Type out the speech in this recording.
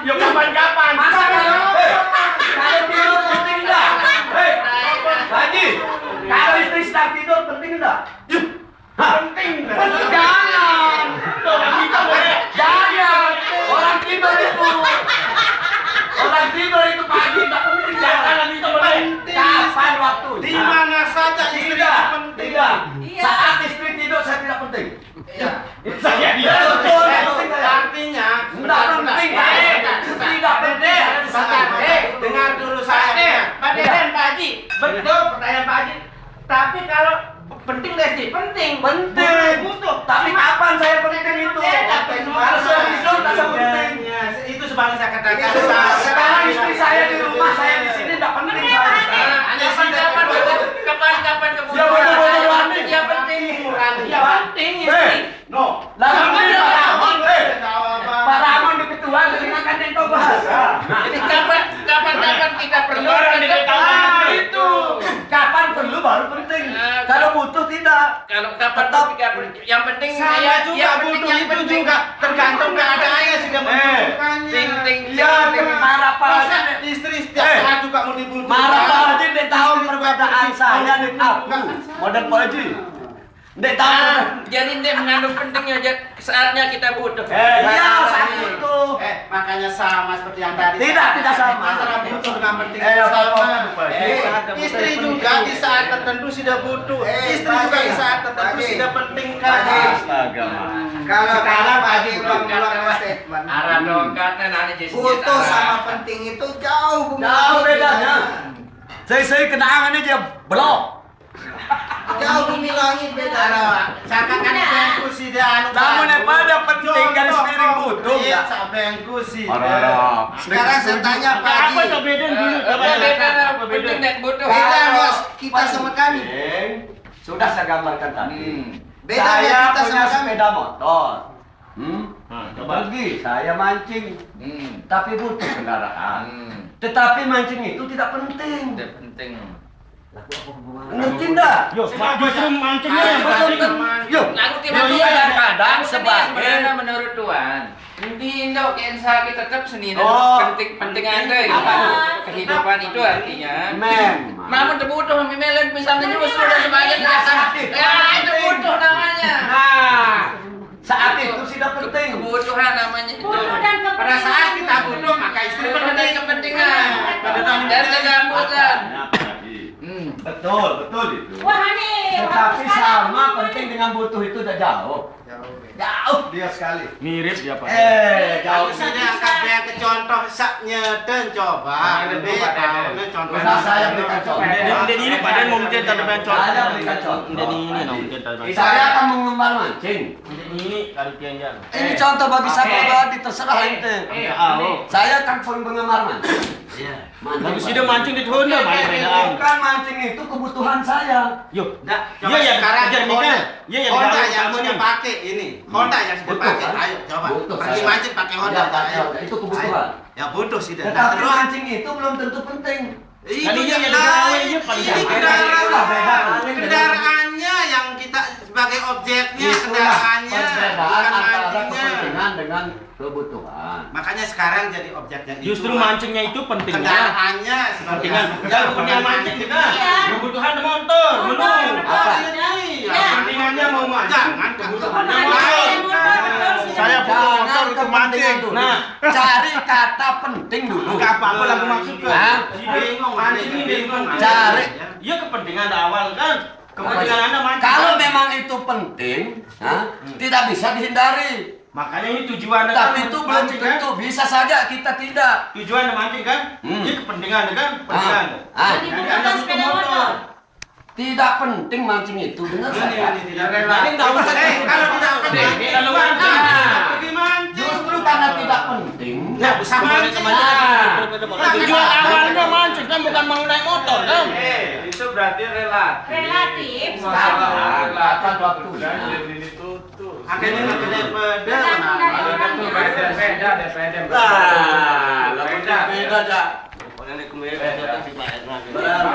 Ya kapan-kapan. Masa kalau tidur penting enggak? Hei, Haji, kalau istri sedang tidur penting enggak? Penting. Jangan. Jangan. Orang tidur itu pagi enggak penting. Jangan itu penting. Kapan waktu? Di mana saja istri itu penting. Saat istri tidur saya tidak penting. Iya. Saya Iya, betul. Artinya Enggak penting. Tidak penting. Dengar dulu saya. Pak Deden, Pak Haji, betul pertanyaan Pak Haji. Tapi kalau penting Lesti, penting. Penting. Butuh. Tapi kapan saya penting itu? Kalau saya tidur tak penting. Itu sebalik saya katakan. Sekarang istri saya di rumah, saya di sini tidak penting. Kapan kemudian? Ya, betul-betul. Ya penting. Ya penting. No. Lalu Pak Ramon di ketua dengarkan itu bahasa. Jadi kapan kita perlu? Itu. Kapan perlu baru penting. Kalau butuh tidak. Kalau kapan kita yang penting Saya juga butuh itu juga tergantung keadaannya sudah membutuhkannya. Ting. Ya, marah Pak Haji. Istri setiap saat juga mau dibutuhkan. Marah Pak Haji, dia tahu perbedaan saya dengan aku. Model Pak Haji. Dia tahu. Jadi dia mengandung pentingnya saatnya kita butuh. Iya, saat itu. Makanya sama seperti yang tadi. Tidak sama. Antara butuh dengan penting sama. Istri juga di saat tertentu sudah butuh. Istri juga di saat tertentu sudah pentingkan. Astaga. Kalau sekarang Haji ulang statement. Arah dongkatnya nanti jadi Butuh sama penting itu jauh Jauh bedanya. Saya kenangannya dia blok. Jauh bumi langit beda. Saya kan bengku sih dia. Namun yang pada penting garis miring butuh. Iya, bengku sih. Sekarang saya tanya Pak Haji. Apa tuh beda dulu? penting dan butuh. Beda bos kita sama kami. Sudah saya gambarkan tadi. Beda Saya kita punya sama kami. sepeda motor. Coba. Pergi, saya mancing. Tapi butuh kendaraan. Tetapi mancing itu tidak penting. Tidak penting. Ngerti enggak? Justru mancingnya yang penting. Yuk. Lalu Iya, kadang-kadang sebagai- sebenarnya menurut Tuhan di Indo kita tetap sendiri Oh. penting ada ya. Kehidupan itu artinya Memang. namun terbutuh misalnya justru dan sebagainya ya itu butuh namanya. Nah, saat itu sudah penting. Kebutuhan namanya itu. Pada saat kita butuh maka istri penting. Kepentingan dan kegabutan. Betul itu. Tetapi sama penting dengan butuh itu udah jauh. Jauh dia sekali. Mirip dia Pak. Jauh. Kalau sudah angkat dia ke contoh saknya dan coba. Lebih tahu contoh. Nah, saya berikan contoh. Ini Pak Den mau minta tanda contoh. Saya berikan contoh. Ini mau minta tanda. Saya akan mengembar mancing. Ini kalau kianjan. Ini contoh bagi saya pribadi, terserah ente. Saya kan penggemar mancing. Bagus sudah mancing di Honda Bukan mancing itu kebutuhan saya. Yuk. Iya yang sekarang ajar Honda. Iya Honda yang sudah pakai ini. Honda yang sudah Butuh, pakai. kan? Ayo coba. Butuh, Pergi saya. mancing pakai Honda. Ya, pakai Honda. Itu kebutuhan. Ya butuh sih dan Tetapi terus mancing itu belum tentu penting. itu Iya, yang iya, lain. iya, paling Ini gampang. kendaraannya yang kita sebagai objeknya Itulah kendaraannya perbedaan bukan antara mancingnya. kepentingan dengan kebutuhan. Makanya sekarang jadi objeknya itu. Justru mancingnya itu pentingnya. kendaraannya Pentingan. sebagai Jangan kepentingan mancing kita. Kebutuhan motor, menung. Apa? Kepentingannya mau mancing. Jangan kebutuhannya Main. Saya butuh motor Jangan untuk kepentingan mancing. dulu. Nah. Cari kata penting dulu. Enggak apa-apa lagu maksudnya. Hah? Bingung Mancing ini bingung. Cari. Iya kepentingan awal kan. Kepentingan Anda mancing. Kalau memang itu penting, tidak bisa dihindari. Makanya ini tujuan Tapi itu belum tentu, bisa saja kita tidak. Tujuan mancing kan? Ini kepentingan kan? Kepentingan. Jadi Anda butuh motor. Tidak penting mancing itu, dengar saya. Ini tidak rela. Jadi nggak usah. Kalau tidak penting, Kalau mancing. pergi mancing. Justru karena tidak penting. Nggak usah mancing. Tujuan awalnya mancing kan bukan mau naik motor kan? Itu berarti Relatif. Sekarang akan waktunya. Akhirnya nggak kena peda. Lah, beda aja. Berarti